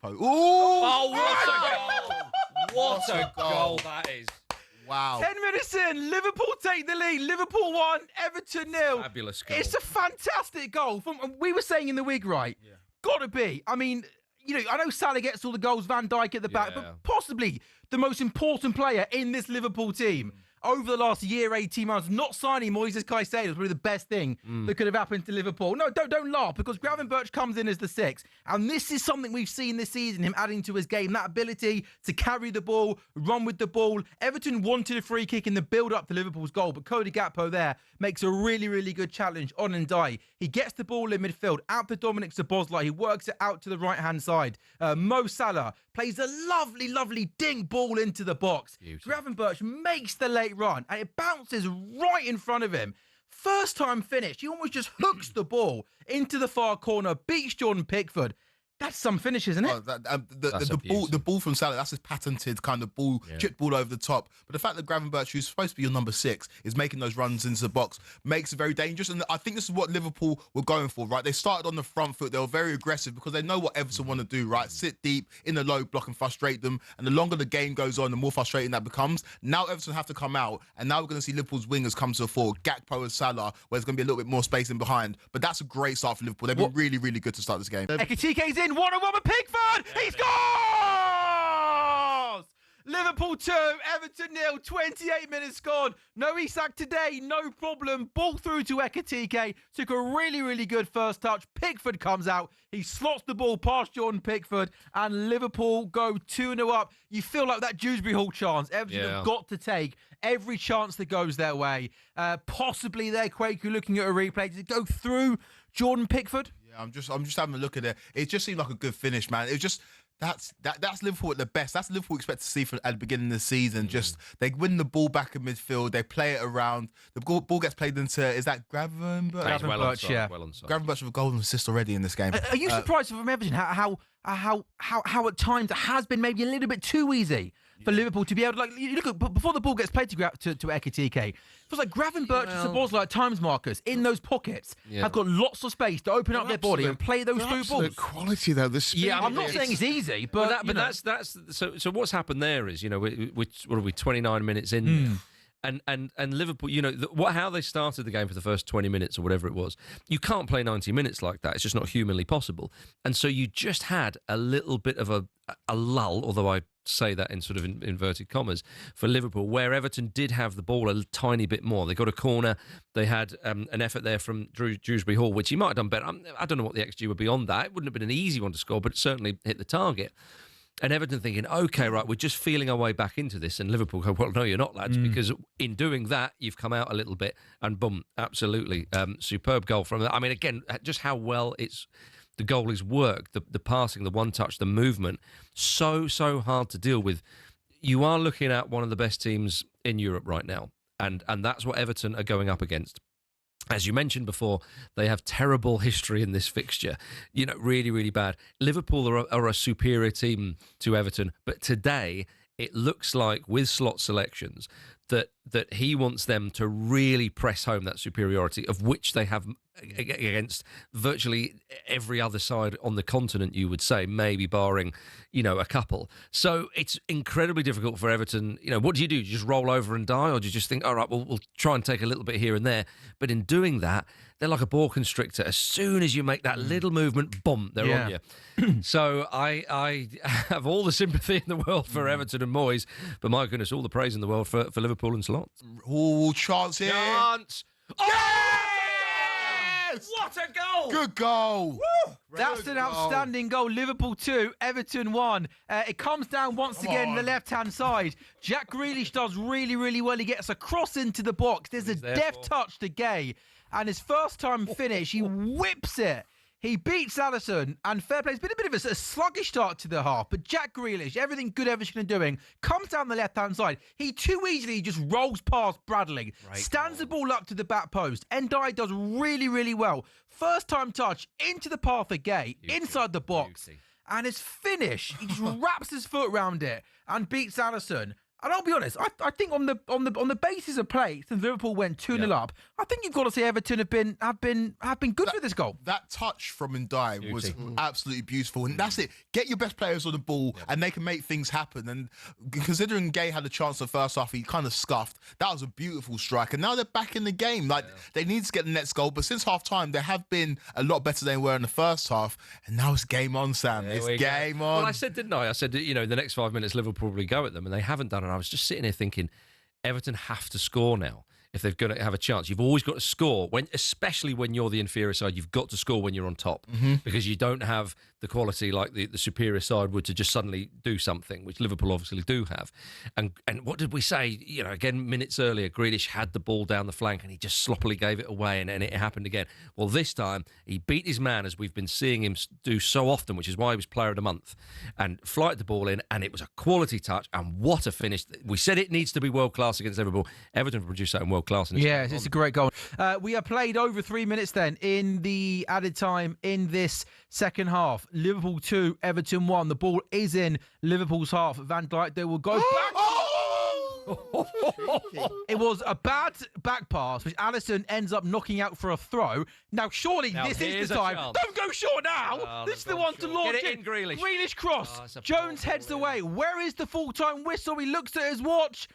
Gakpo. Ooh! Oh, what a goal that is. Wow. 10 minutes in, Liverpool take the lead. Liverpool 1, Everton 0. Fabulous goal. It's a fantastic goal. We were saying in the week, right? Yeah. Gotta be. I mean, I know Salah gets all the goals, Van Dijk at the back, but possibly the most important player in this Liverpool team over the last year, 18 months, not signing Moises Caicedo was probably the best thing that could have happened to Liverpool. No, don't laugh, because Gravenberch comes in as the 6th, and this is something we've seen this season, him adding to his game, that ability to carry the ball, run with the ball. Everton wanted a free kick in the build-up to Liverpool's goal, but Cody Gakpo there makes a really, really good challenge on Ndiaye. He gets the ball in midfield, out to Dominic Szoboszlai. He works it out to the right-hand side. Mo Salah plays a lovely, lovely dink ball into the box. Gravenberch makes the late run, and it bounces right in front of him. First time finish. He almost just hooks the ball into the far corner, beats Jordan Pickford. That's some finish, isn't it? Oh, the ball from Salah, that's his patented kind of ball, chipped ball over the top. But the fact that Gravenberch, who's supposed to be your number 6, is making those runs into the box, makes it very dangerous. And I think this is what Liverpool were going for, right? They started on the front foot. They were very aggressive because they know what Everton want to do, right? Sit deep in the low block and frustrate them. And the longer the game goes on, the more frustrating that becomes. Now Everton have to come out, and now we're going to see Liverpool's wingers come to the fore, Gakpo and Salah, where there's going to be a little bit more space in behind. But that's a great start for Liverpool. They've been really, really good to start this game. Ekitike's in, 1-1 with Pickford! He scores! Liverpool 2, Everton 0, 28 minutes gone. No Isak today, no problem. Ball through to Ekitike. Took a really, really good first touch. Pickford comes out. He slots the ball past Jordan Pickford, and Liverpool go 2-0 up. You feel like that Dewsbury Hall chance. Everton have got to take every chance that goes their way. Possibly there, Quaker looking at a replay. Does it go through Jordan Pickford? Yeah, I'm just having a look at it. It just seemed like a good finish, man. It was just that's Liverpool at the best. That's Liverpool we expect to see at the beginning of the season. Just they win the ball back in midfield, they play it around. The ball gets played into, is that Gravenberch? Gravenberch, yeah. Gravenberch with a golden assist already in this game. Are you surprised from Everton how at times it has been maybe a little bit too easy for Liverpool to be able to, like, you look at, before the ball gets played to Ekitike, it feels like Gravenberch and Szoboszlai at times markers in those pockets have got lots of space to open up their body and play those through balls. Quality though, the speed. Yeah, I'm not saying it's easy, but that's so what's happened there is, what are we 29 minutes in now? And Liverpool, how they started the game for the first 20 minutes or whatever it was, you can't play 90 minutes like that. It's just not humanly possible. And so you just had a little bit of a lull, although I say that in sort of inverted commas, for Liverpool, where Everton did have the ball a tiny bit more. They got a corner. They had an effort there from Dewsbury Hall, which he might have done better. I don't know what the XG would be on that. It wouldn't have been an easy one to score, but it certainly hit the target. And Everton thinking, okay, right, we're just feeling our way back into this. And Liverpool go, well, no, you're not, lads, because in doing that, you've come out a little bit. And boom, absolutely. Superb goal from that. I mean, again, just how well the goal is worked, the passing, the one touch, the movement. So hard to deal with. You are looking at one of the best teams in Europe right now. And that's what Everton are going up against. As you mentioned before, they have terrible history in this fixture. Really, really bad. Liverpool are a superior team to Everton, but today it looks like, with slot selections, that he wants them to really press home that superiority, of which they have against virtually every other side on the continent, you would say, maybe barring, a couple. So it's incredibly difficult for Everton. What do? Do you just roll over and die, or do you just think, all right, we'll try and take a little bit here and there? But in doing that, they're like a boa constrictor. As soon as you make that little movement, boom, they're on you. So I have all the sympathy in the world for Everton and Moyes, but my goodness, all the praise in the world for Liverpool and Slot. Oh, chance here. Chance. Yes! What a goal! Good goal. Woo! That's an outstanding goal. Liverpool 2, Everton 1. It comes down once again the left-hand side. Jack Grealish does really, really well. He gets a cross into the box. There's a deft touch to Gay. And his first time finish, he whips it. He beats Alisson, and fair play. It's been a bit of a sluggish start to the half, but Jack Grealish, everything good Everton are doing, comes down the left-hand side. He too easily just rolls past Bradley, stands the ball up to the back post. Ndiaye does really, really well. First-time touch into the path of Gay, inside the box, and his finish, he just wraps his foot around it and beats Alisson. And I'll be honest, I think on the basis of play, since Liverpool went 2-0 up, I think you've got to say Everton have been good for this goal. That touch from Ndiaye was absolutely beautiful, and that's it. Get your best players on the ball, and they can make things happen. And considering Gay had a chance in the first half, he kind of scuffed. That was a beautiful strike, and now they're back in the game. Like they need to get the next goal, but since half time, they have been a lot better than they were in the first half. And now it's game on, Sam. It's game on. Well, I said, didn't I? I said, the next 5 minutes, Liverpool probably go at them, and they haven't done it. And I was just sitting here thinking, Everton have to score now if they're going to have a chance. You've always got to score, especially when you're the inferior side. You've got to score when you're on top because you don't have the quality like the superior side would to just suddenly do something, which Liverpool obviously do have. And what did we say? Again, minutes earlier, Grealish had the ball down the flank and he just sloppily gave it away, and it happened again. Well, this time he beat his man, as we've been seeing him do so often, which is why he was player of the month, and flighted the ball in, and it was a quality touch, and what a finish. We said it needs to be world-class against Liverpool. Everton produced that in world-class. Yeah, it's a great goal. We have played over 3 minutes then in the added time in this second half. Liverpool 2, Everton 1. The ball is in Liverpool's half. Van Dijk, they will go back. It was a bad back pass, which Alisson ends up knocking out for a throw. Now, surely this is the time. Don't go short now. This is the one to launch it in, Grealish. Grealish cross. Jones heads away. Where is the full-time whistle? He looks at his watch.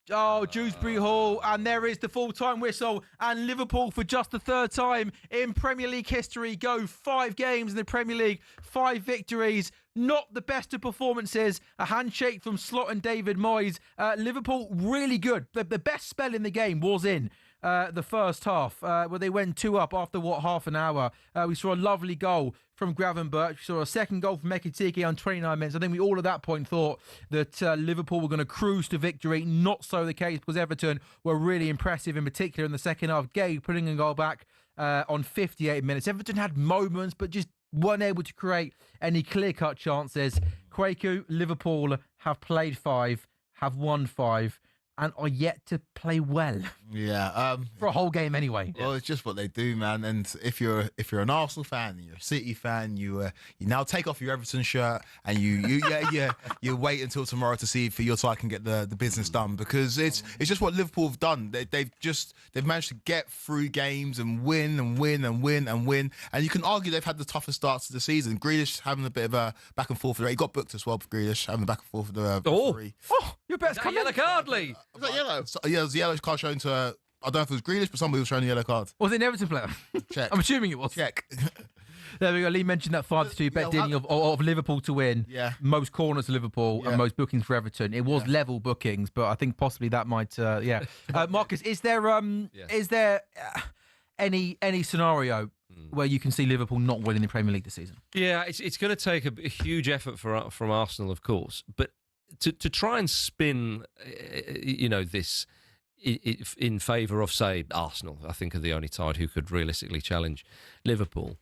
Oh, Dewsbury Hall, and there is the full-time whistle, and Liverpool, for just the third time in Premier League history, go 5 games in the Premier League, 5 victories. Not the best of performances. A handshake from Slot and David Moyes. Liverpool, really good. The best spell in the game was in the first half, where they went 2 up after, half an hour. We saw a lovely goal from Gravenberch. We saw a second goal from Ekitike on 29 minutes. I think we all at that point thought that Liverpool were going to cruise to victory. Not so the case, because Everton were really impressive, in particular in the second half. Gay putting a goal back on 58 minutes. Everton had moments, but just weren't able to create any clear-cut chances. Kwaku, Liverpool have played 5, have won 5, and are yet to play well. Yeah, for a whole game anyway. Well, it's just what they do, man. And if you're an Arsenal fan and you're a City fan, you now take off your Everton shirt and you wait until tomorrow to see if your side can get the business done, because it's just what Liverpool have done. They've managed to get through games and win and win and win and win. And you can argue they've had the toughest starts to the season. Grealish having a bit of a back and forth. He got booked as well for Grealish, having a back and forth with the referee. Your bet's coming. Yellow card, Lee. Was that yellow? Yeah, it was a yellow card shown to, I don't know if it was Grealish, but somebody was showing a yellow card. Was it an Everton player? Check. I'm assuming it was. Check. There we go. Lee mentioned that 5-2 bet dealing of Liverpool to win. Yeah. Most corners to Liverpool and most bookings for Everton. It was level bookings, but I think possibly that might, Marcus, is there any scenario where you can see Liverpool not winning the Premier League this season? Yeah, it's going to take a huge effort from Arsenal, of course, but to try and spin, this in favour of, say, Arsenal, I think are the only side who could realistically challenge Liverpool.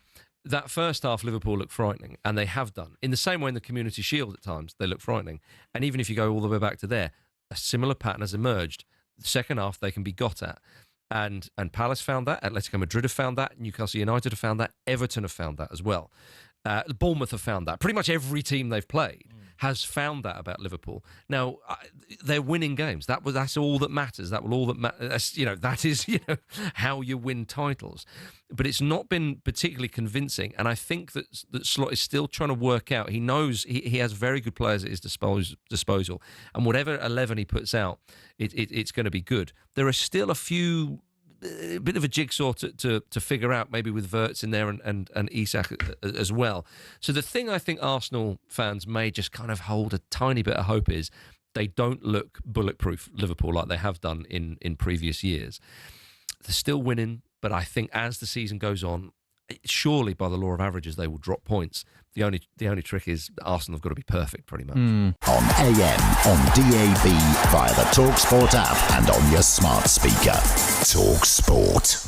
That first half, Liverpool looked frightening, and they have done. In the same way in the Community Shield at times, they look frightening. And even if you go all the way back to there, a similar pattern has emerged. The second half, they can be got at. And Palace found that, Atletico Madrid have found that, Newcastle United have found that, Everton have found that as well. Bournemouth have found that. Pretty much every team they've played has found that about Liverpool. Now, they're winning games. That's all that matters. That is how you win titles. But it's not been particularly convincing. And I think that Slot is still trying to work out. He knows he has very good players at his disposal. And whatever 11 he puts out, it's going to be good. There are still a bit of a jigsaw to figure out, maybe with Wirtz in there and Isak as well. So the thing I think Arsenal fans may just kind of hold a tiny bit of hope is they don't look bulletproof, Liverpool, like they have done in previous years. They're still winning, but I think as the season goes on, surely by the law of averages they will drop points. The only trick is Arsenal have got to be perfect, pretty much. On AM, on DAB, via the talkSPORT app, and on your smart speaker. talkSPORT.